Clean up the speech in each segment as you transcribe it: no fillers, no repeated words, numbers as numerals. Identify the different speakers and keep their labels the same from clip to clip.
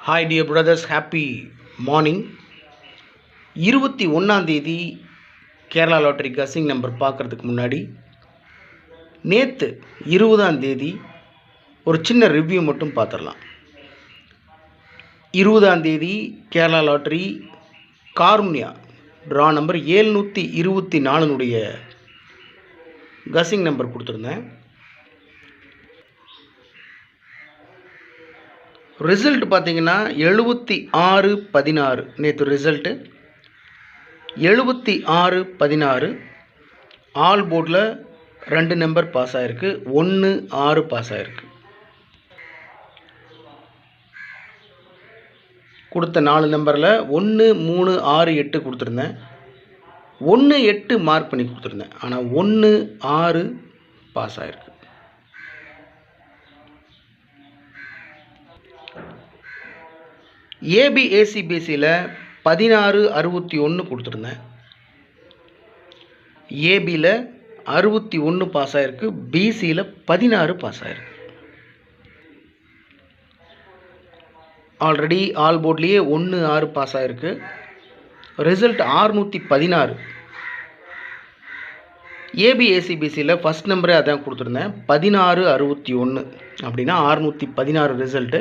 Speaker 1: Hi dear brothers, happy morning. 21 Kerala lottery guessing number பார்க்குறதுக்கு முன்னாடி நேற்று 20 ஒரு சின்ன ரிவ்யூ மட்டும் பார்த்துடலாம். 20 Kerala lottery Karunya draw number 724 guessing number கொடுத்துருந்தேன். ரிசல்ட் பார்த்தீங்கன்னா 76-16 நேற்று ரிசல்ட்டு 76-16. ஆல் போர்டில் 2 நம்பர் பாஸ் ஆகிருக்கு, 1-6 பாஸ் ஆகிருக்கு. கொடுத்த 4 நம்பரில் 1, 3, 6, 8 கொடுத்துருந்தேன். 1, 8 மார்க் பண்ணி கொடுத்துருந்தேன், ஆனால் 1, 6 பாஸ் ஆகிருக்கு. ஏபிஏசிபிசியில் 16-61 கொடுத்துருந்தேன். ஏபியில் 61 பாஸ் ஆகிருக்கு, பிசியில் 16 பாஸ் ஆகிருக்கு. ஆல்ரெடி ஆல் போர்ட்லேயே 1-6 பாஸ் ஆகிருக்கு. ரிசல்ட் 616. ஏபிஏசிபிசியில் ஃபஸ்ட் நம்பரே அதான் கொடுத்துருந்தேன், 16-61 அப்படின்னா 616 ரிசல்ட்டு.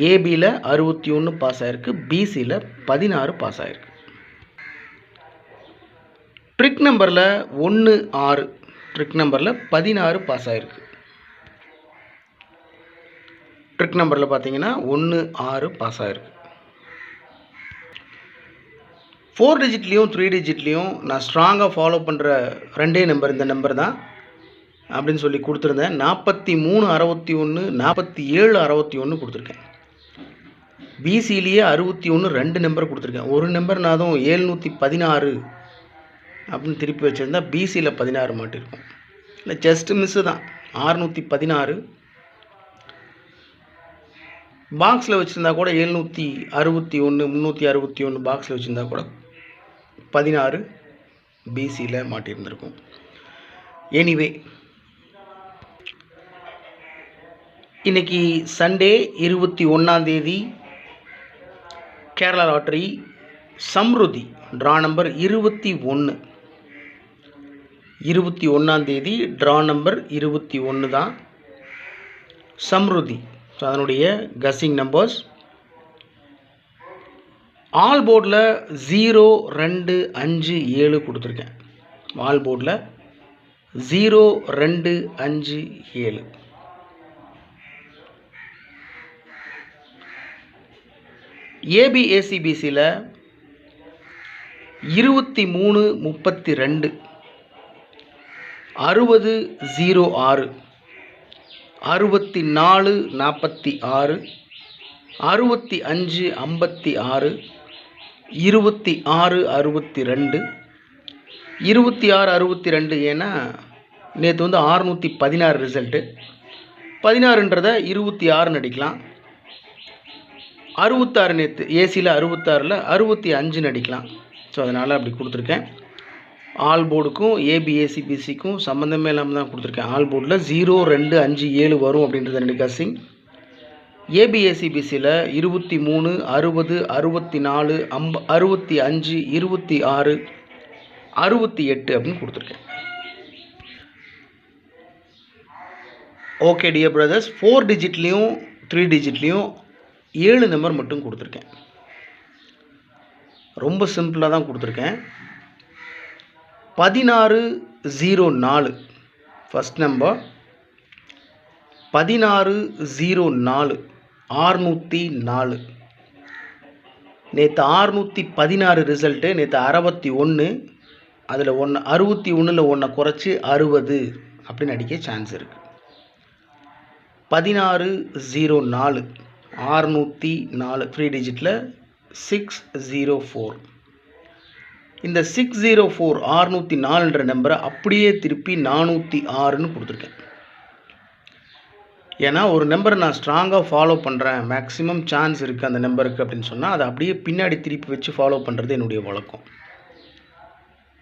Speaker 1: ஏபியில் 61 பாஸ் ஆகிருக்கு, பிசியில் 16 பாஸ் ஆகிருக்கு. ட்ரிக் நம்பரில் 1-6, ட்ரிக் நம்பரில் 16 பாஸ் ஆகிருக்கு. ட்ரிக் நம்பரில் பார்த்தீங்கன்னா 1-6 பாஸ் ஆகிருக்கு. 4 டிஜிட்லேயும் 3 டிஜிட்லேயும் நான் ஸ்ட்ராங்காக ஃபாலோ பண்ணுற 2 நம்பர் இந்த நம்பர் தான் அப்படின்னு சொல்லி கொடுத்துருந்தேன். 43-61, 47-61 கொடுத்துருக்கேன். பிசிலேயே 61 2 நம்பர் கொடுத்துருக்கேன். ஒரு நம்பர் நான் அதுவும் 716 அப்படின்னு திருப்பி வச்சுருந்தா பிசியில் 16 மாட்டிருக்கும். இல்லை ஜஸ்ட் மிஸ்ஸு தான். 616 பாக்ஸில் வச்சுருந்தா கூட 761, 361 பாக்ஸில் வச்சுருந்தா கூட 16 பிசியில் மாட்டியிருந்திருக்கும். எனிவே இன்றைக்கி Sunday 21 Kerala lottery Samriddhi draw number 21. 21 draw number 21 தான் சம்ருதி. ஸோ அதனுடைய கசிங் நம்பர்ஸ் ஆல் போர்டில் 0, 2, 5, 7 கொடுத்துருக்கேன். ஆல் போர்டில் 0, 2, 5, 7. ஏபிஏசிபிசியில் 23-32, 60-06, 64-46, 65-56, 26-62. 26-62 ஏன்னா நேற்று 616 ரிசல்ட்டு. 16ன்றதை 26 அடிக்கலாம். 66 நேற்று ஏசியில் 66ல் 65 அடிக்கலாம். ஸோ அதனால் அப்படி கொடுத்துருக்கேன். ஆல் போர்டுக்கும் ஏபிஏசிபிசிக்கும் சம்மந்தமே இல்லாமல் தான் கொடுத்துருக்கேன். ஆல் போர்டில் 0, 2, 5, 7 வரும் அப்படின்றது என்னுடைய கசிங். ஏபிஏசிபிசியில் 23, 60, 64, 65, 26, 68 அப்படின்னு கொடுத்துருக்கேன். ஓகே டியர் பிரதர்ஸ், 4 டிஜிட்லேயும் 3 டிஜிட்லேயும் 7 நம்பர் மட்டும் கொடுத்துருக்கேன். ரொம்ப சிம்பிளாக தான் கொடுத்துருக்கேன். 16-04 ஃபஸ்ட் நம்பர், 16-04, 604. நேற்று 616 ரிசல்ட்டு. நேற்று 61, அதில் 61ல் 1 குறைச்சி 60 அப்படின்னு அடிக்க சான்ஸ் இருக்குது. 16-04, 604 3 டிஜிட்டில் 604. இந்த 604 604 நம்பரை அப்படியே திருப்பி 406ன்னு கொடுத்துருக்கேன். ஏன்னா ஒரு நம்பரை நான் ஸ்ட்ராங்காக ஃபாலோ பண்ணுறேன், மேக்ஸிமம் சான்ஸ் இருக்குது அந்த நம்பருக்கு அப்படின்னு சொன்னால் அதை அப்படியே பின்னாடி திருப்பி வச்சு ஃபாலோ பண்ணுறது என்னுடைய வழக்கம்.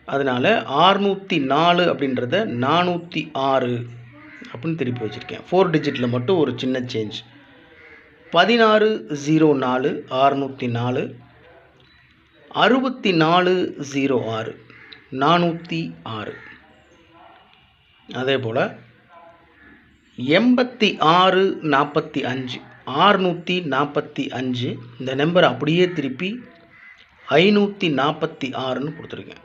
Speaker 1: அதனால் 604 அப்படின்றத 406 அப்படின்னு திருப்பி வச்சுருக்கேன். 4 டிஜிட்டில் மட்டும் ஒரு சின்ன சேஞ்ச். 1604 604, 6406 406. அதே போல் 8645 645. இந்த நம்பர் அப்படியே திருப்பி 546ன்னு கொடுத்துருக்கேன்.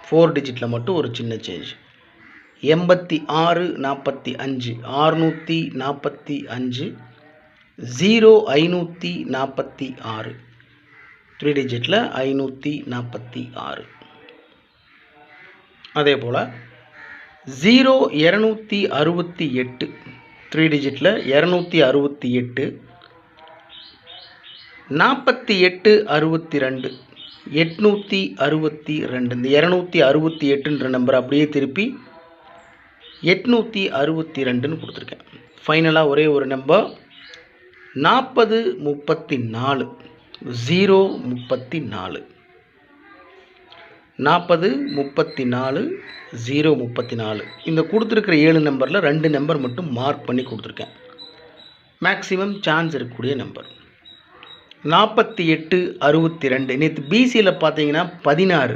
Speaker 1: 4 டிஜிட்டில் மட்டும் ஒரு சின்ன சேஞ்ச். 8645 645 0546. 3 டிஜிட்டில் 546. அதே போல் 0268 3 டிஜிட்டில் 268 4862 862. இந்த 268ன்ற நம்பர் அப்படியே திருப்பி 862ன்னு கொடுத்துருக்கேன். ஃபைனலாக ஒரே ஒரு நம்பர் 4034 034. 4034 034. இந்த கொடுத்துருக்கிற 7 நம்பரில் 2 நம்பர் மட்டும் மார்க் பண்ணி கொடுத்துருக்கேன். மேக்ஸிமம் சான்ஸ் இருக்கக்கூடிய நம்பர் 4862. நேற்று பிசியில் பார்த்தீங்கன்னா 16.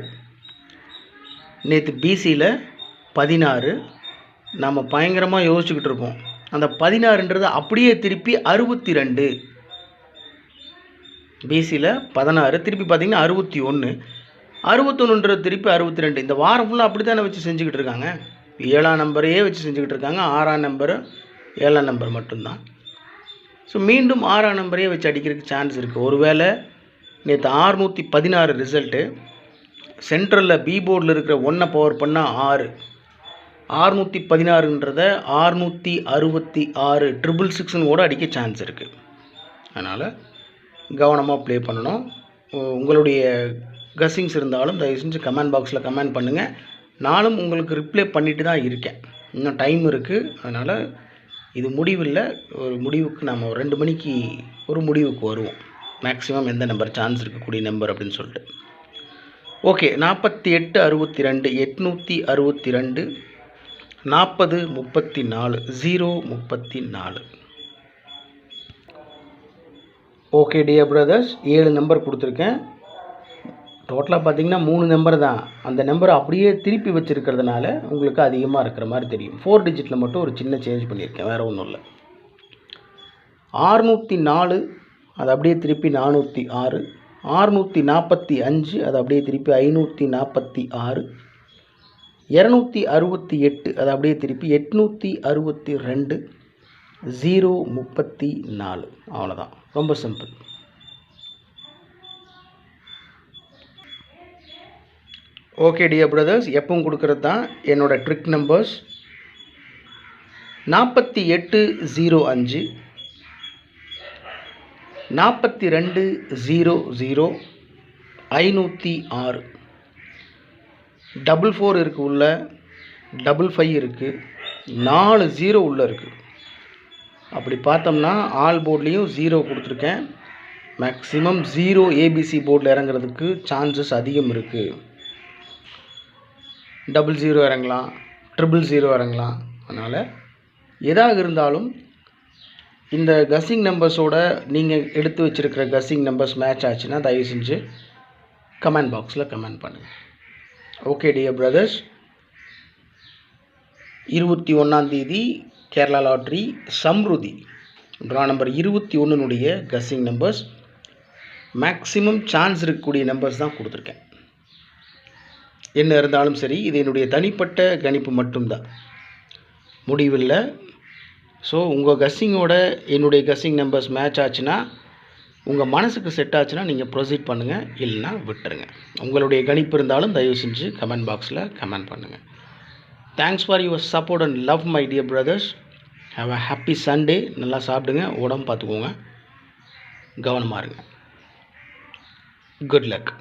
Speaker 1: நேற்று பிசியில் 16 நம்ம பயங்கரமாக யோசிச்சுக்கிட்டு இருப்போம். அந்த 16ன்றது அப்படியே திருப்பி 62. பிசியில் 16 திருப்பி பார்த்தீங்கன்னா 61. 61ன்றது திருப்பி 62. இந்த வாரம் ஃபுல்லாக அப்படி தானே வச்சு செஞ்சுக்கிட்டு இருக்காங்க. 7ஆம் நம்பரையே வச்சு செஞ்சுக்கிட்டு இருக்காங்க. 6ஆம் நம்பரு 7ஆம் நம்பர் மட்டும்தான். ஸோ மீண்டும் 6ஆம் நம்பரையே வச்சு அடிக்கிறதுக்கு சான்ஸ் இருக்குது. ஒருவேளை நேற்று 616 ரிசல்ட்டு சென்ட்ரலில் பி போர்டில் இருக்கிற 1 பவர் பண்ணால் 6, 616ன்றதை 666 666ன்னு கூட அடிக்க சான்ஸ் இருக்குது. அதனால் கவனமாக ப்ளே பண்ணணும். உங்களுடைய கஸ்ஸிங்ஸ் இருந்தாலும் தயவு செஞ்சு கமெண்ட் பாக்ஸில் கமெண்ட் பண்ணுங்கள். நானும் உங்களுக்கு ரிப்ளை பண்ணிட்டு தான் இருக்கேன். இன்னும் டைம் இருக்குது. அதனால் இது முடிவில்லை. ஒரு முடிவுக்கு நம்ம 2 மணிக்கு ஒரு முடிவுக்கு வருவோம். மேக்ஸிமம் எந்த நம்பர் சான்ஸ் இருக்கக்கூடிய நம்பர் அப்படின்னு சொல்லிட்டு. Okay, 4862 862 4034 034. Okay dear brothers, 7 number கொடுத்துருக்கேன். டோட்டலாக பார்த்தீங்கன்னா 3 நம்பர் தான். அந்த நம்பரை அப்படியே திருப்பி வச்சுருக்கிறதுனால உங்களுக்கு அதிகமாக இருக்கிற மாதிரி தெரியும். 4 டிஜிட்டில் மட்டும் ஒரு சின்ன சேஞ்ச் பண்ணியிருக்கேன், வேறு ஒன்றும் இல்லை. 604 அது அப்படியே திருப்பி 406, 645 அது அப்படியே திருப்பி 546, 268 அது அப்படியே திருப்பி 862 034. அவ்வளோதான், ரொம்ப சிம்பிள். ஓகே டியர் பிரதர்ஸ், எப்பவும் கொடுக்குறது தான் என்னோடய ட்ரிக் நம்பர்ஸ். 4805 4200 506. 44 இருக்குது உள்ள, 55 இருக்குது, 4 0 உள்ளே இருக்குது. அப்படி பார்த்தோம்னா ஆல் போர்ட்லேயும் 0 கொடுத்துருக்கேன். மேக்ஸிமம் 0 ஏபிசி போர்டில் இறங்குறதுக்கு சான்சஸ் அதிகம் இருக்குது. 00 இறங்கலாம், 000 இறங்கலாம். அதனால் எதாக இருந்தாலும் இந்த கஸ்ஸிங் நம்பர்ஸோட நீங்கள் எடுத்து வச்சுருக்கிற கஸ்ஸிங் நம்பர்ஸ் மேட்ச் ஆச்சுன்னா தயவு செஞ்சு கமெண்ட் பாக்ஸில் கமெண்ட் பண்ணுங்கள். Okay dear brothers, 21 Kerala lottery Samruddhi draw number 21னுடைய கஸ்ஸிங் நம்பர்ஸ் மேக்ஸிமம் சான்ஸ் இருக்கக்கூடிய நம்பர்ஸ் தான் கொடுத்துருக்கேன். என்ன இருந்தாலும் சரி, இது என்னுடைய தனிப்பட்ட கணிப்பு மட்டும்தான், முடிவில்லை. ஸோ உங்கள் கஸ்ஸிங்கோட என்னுடைய கஸ்ஸிங் நம்பர்ஸ் மேட்ச் ஆச்சுன்னா, உங்கள் மனசுக்கு செட் ஆச்சுன்னா நீங்கள் ப்ரொசீட் பண்ணுங்கள், இல்லைன்னா விட்டுருங்க. உங்களுடைய கணிப்பு இருந்தாலும் தயவு செஞ்சு கமெண்ட் பாக்ஸில் கமெண்ட் பண்ணுங்கள். Thanks for your support and love my dear brothers. Have a happy Sunday. நல்லா சாப்பிடுங்க, உடம்பு பார்த்துக்கோங்க, கவனமாக இருங்க. Good luck.